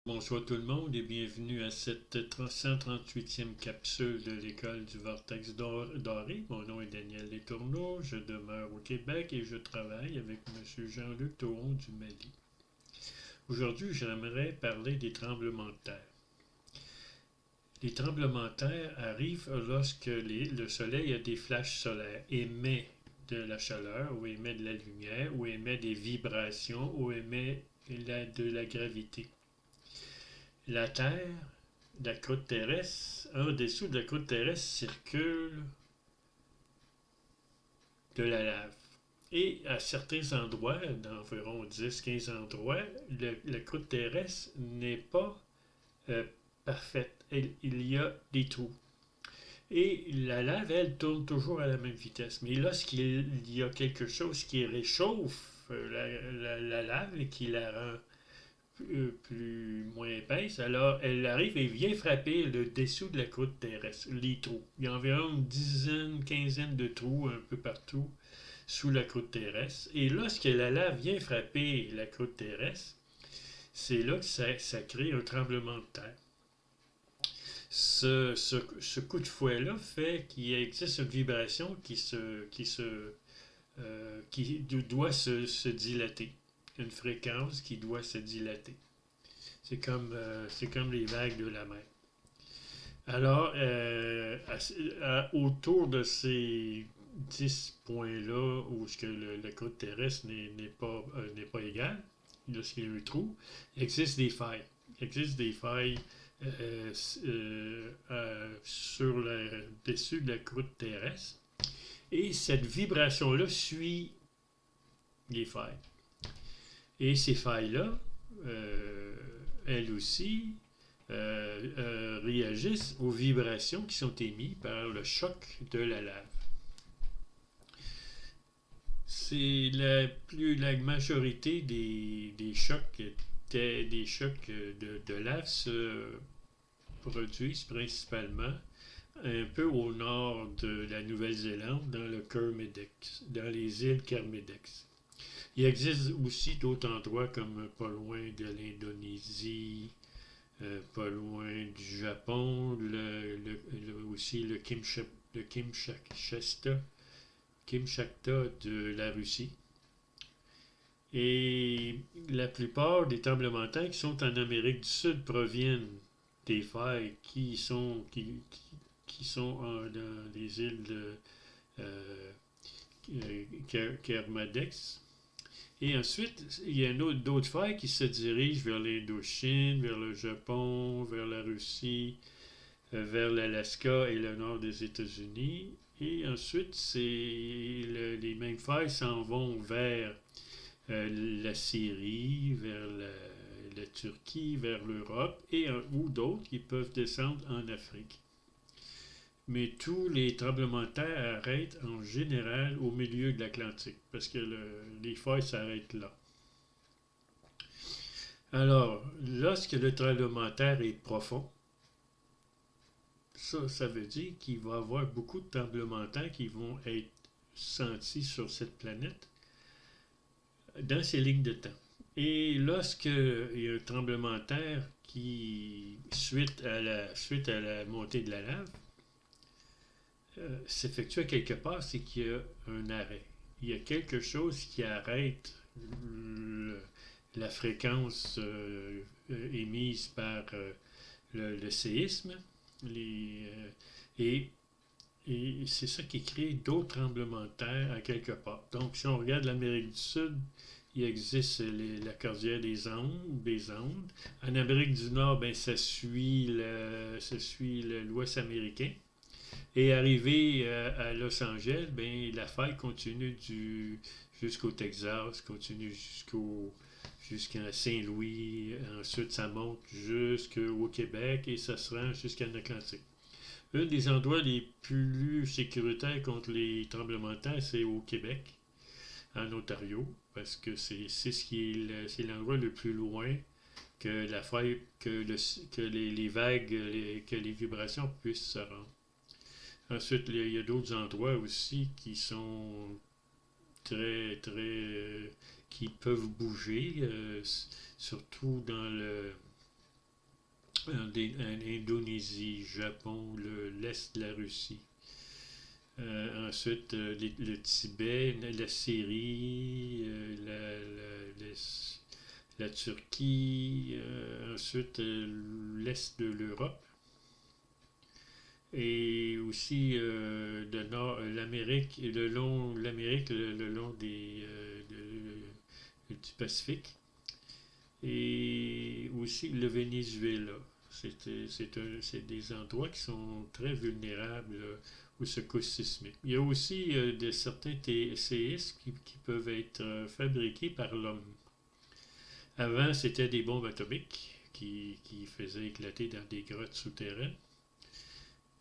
Bonsoir tout le monde et bienvenue à cette 138e capsule de l'école du Vortex Doré. Mon nom est Daniel Letourneau, je demeure au Québec et je travaille avec M. Jean-Luc Thoron du Mali. Aujourd'hui, j'aimerais parler des tremblements de terre. Les tremblements de terre arrivent lorsque le Soleil a des flashs solaires, émet de la chaleur ou émet de la lumière ou émet des vibrations ou émet de la gravité. La Terre, la croûte terrestre, en dessous de la croûte terrestre circule de la lave. Et à certains endroits, d'environ 10-15 endroits, la croûte terrestre n'est pas euh, parfaite. Il y a des trous. Et la lave, elle, tourne toujours à la même vitesse. Mais lorsqu'il y a quelque chose qui réchauffe la lave et qui la rend moins épaisse, alors elle arrive et vient frapper le dessous de la croûte terrestre, les trous. Il y a environ une dizaine, quinzaine de trous un peu partout sous la croûte terrestre. Et lorsque la lave vient frapper la croûte terrestre, c'est là que ça crée un tremblement de terre. Ce coup de fouet-là fait qu'il existe une vibration qui doit se dilater. Une fréquence qui doit se dilater. C'est comme les vagues de la mer. Alors, autour de ces 10 points-là où la côte terrestre n'est pas égale, lorsqu'il y a un trou, il existe des failles. Il existe des failles sur le dessus de la croûte terrestre. Et cette vibration-là suit les failles. Et ces failles-là, elles aussi, réagissent aux vibrations qui sont émises par le choc de la lave. La majorité des chocs des chocs de lave se produisent principalement un peu au nord de la Nouvelle-Zélande, dans les îles Kermédex. Il existe aussi d'autres endroits comme pas loin de l'Indonésie, pas loin du Japon, aussi le Kimchakta de la Russie. Et la plupart des tremblements de terre qui sont en Amérique du Sud proviennent des failles qui sont dans les îles de Kermadec. Et ensuite, il y a d'autres failles qui se dirigent vers l'Indochine, vers le Japon, vers la Russie, vers l'Alaska et le nord des États-Unis. Et ensuite, les mêmes failles s'en vont vers la Syrie, vers la Turquie, vers l'Europe, ou d'autres qui peuvent descendre en Afrique. Mais tous les tremblements de terre arrêtent en général au milieu de l'Atlantique, parce que les failles s'arrêtent là. Alors, lorsque le tremblement de terre est profond, ça veut dire qu'il va y avoir beaucoup de tremblements de terre qui vont être sentis sur cette planète dans ces lignes de temps. Et lorsqu'il y a un tremblement de terre qui, suite à la montée de la lave, s'effectue à quelque part, c'est qu'il y a un arrêt. Il y a quelque chose qui arrête la fréquence émise par le séisme. Et c'est ça qui crée d'autres tremblements de terre à quelque part. Donc, si on regarde l'Amérique du Sud, il existe la cordillère des Andes. En Amérique du Nord, ben, ça suit l'Ouest américain. Et arrivé à Los Angeles, ben, la faille continue jusqu'au Texas, continue jusqu'à Saint-Louis. Ensuite, ça monte jusqu'au Québec et ça se rend jusqu'en Atlantique. Un des endroits les plus sécuritaires contre les tremblements de terre, c'est au Québec, en Ontario, parce que c'est l'endroit le plus loin que la faille, que les vagues, que les vibrations puissent se rendre. Ensuite, il y a d'autres endroits aussi qui sont qui peuvent bouger, surtout en Indonésie, Japon, l'Est de la Russie. Ensuite, le Tibet, la Syrie, la Turquie, ensuite l'Est de l'Europe et aussi le nord, l'Amérique, le long du Pacifique et aussi le Venezuela. C'est des endroits qui sont très vulnérables aux secousses sismiques. Il y a aussi certains séismes qui peuvent être fabriqués par l'homme. Avant, c'était des bombes atomiques qui faisaient éclater dans des grottes souterraines.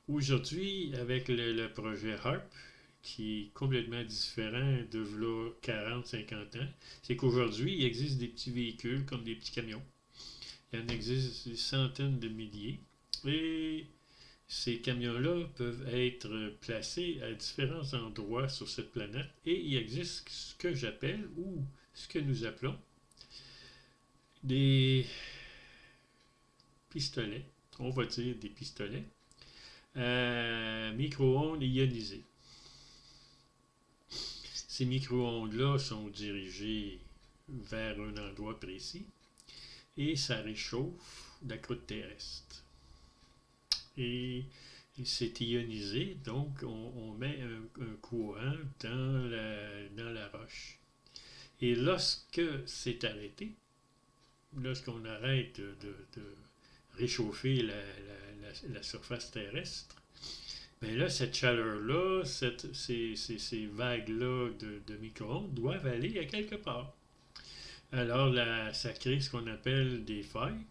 Aujourd'hui, avec le projet HARP, qui est complètement différent de 40-50 ans, c'est qu'aujourd'hui, il existe des petits véhicules comme des petits camions. Il y en existe des centaines de milliers. Et ces camions-là peuvent être placés à différents endroits sur cette planète. Et il existe ce que j'appelle, ou ce que nous appelons, des pistolets, on va dire des pistolets, micro-ondes ionisées. Ces micro-ondes-là sont dirigées vers un endroit précis et ça réchauffe la croûte terrestre. Et c'est ionisé, donc on met un courant dans la roche. Et lorsque c'est arrêté, lorsqu'on arrête de réchauffer la surface terrestre, bien là, cette chaleur-là, ces vagues-là de micro-ondes doivent aller à quelque part. Alors, ça crée ce qu'on appelle des failles.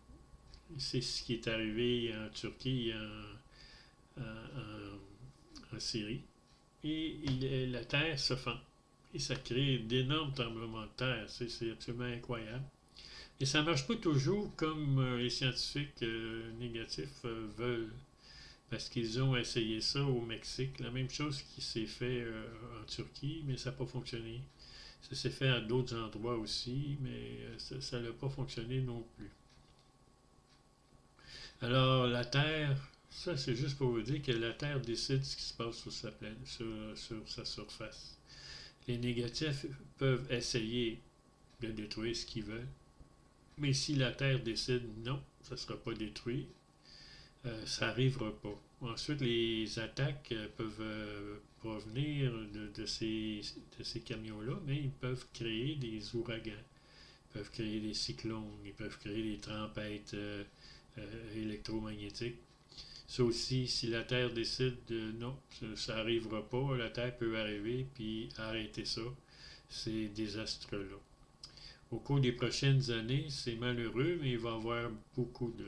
C'est ce qui est arrivé en Turquie, en Syrie. Et la Terre se fend. Et ça crée d'énormes tremblements de terre. C'est absolument incroyable. Et ça ne marche pas toujours comme les scientifiques négatifs veulent. Parce qu'ils ont essayé ça au Mexique. La même chose qui s'est fait en Turquie, mais ça n'a pas fonctionné. Ça s'est fait à d'autres endroits aussi, mais ça n'a pas fonctionné non plus. Alors, la Terre, ça c'est juste pour vous dire que la Terre décide ce qui se passe sur sa planète, sur sa surface. Les négatifs peuvent essayer de détruire ce qu'ils veulent, mais si la Terre décide non, ça ne sera pas détruit, ça n'arrivera pas. Ensuite, les attaques peuvent provenir de ces camions-là, mais ils peuvent créer des ouragans, ils peuvent créer des cyclones, ils peuvent créer des tempêtes électromagnétiques. Ça aussi, si la Terre décide de non, ça n'arrivera pas, la Terre peut arriver puis arrêter ça, ces désastres-là. Au cours des prochaines années, c'est malheureux, mais il va y avoir beaucoup de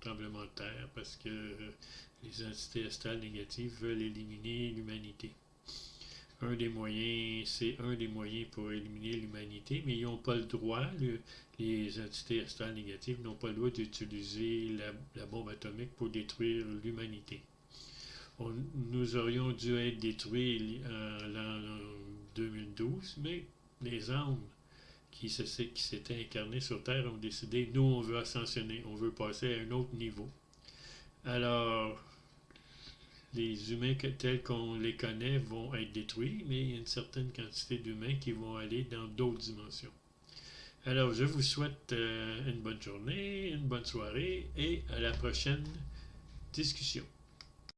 tremblements de terre parce que les entités astrales négatives veulent éliminer l'humanité. C'est un des moyens pour éliminer l'humanité, mais ils n'ont pas le droit, les entités astrales négatives n'ont pas le droit d'utiliser la bombe atomique pour détruire l'humanité. Nous aurions dû être détruits en l'an 2012, mais les âmes qui s'étaient incarnés sur Terre ont décidé, nous on veut ascensionner, on veut passer à un autre niveau. Alors, les humains tels qu'on les connaît vont être détruits, mais il y a une certaine quantité d'humains qui vont aller dans d'autres dimensions. Alors, je vous souhaite une bonne journée, une bonne soirée et à la prochaine discussion.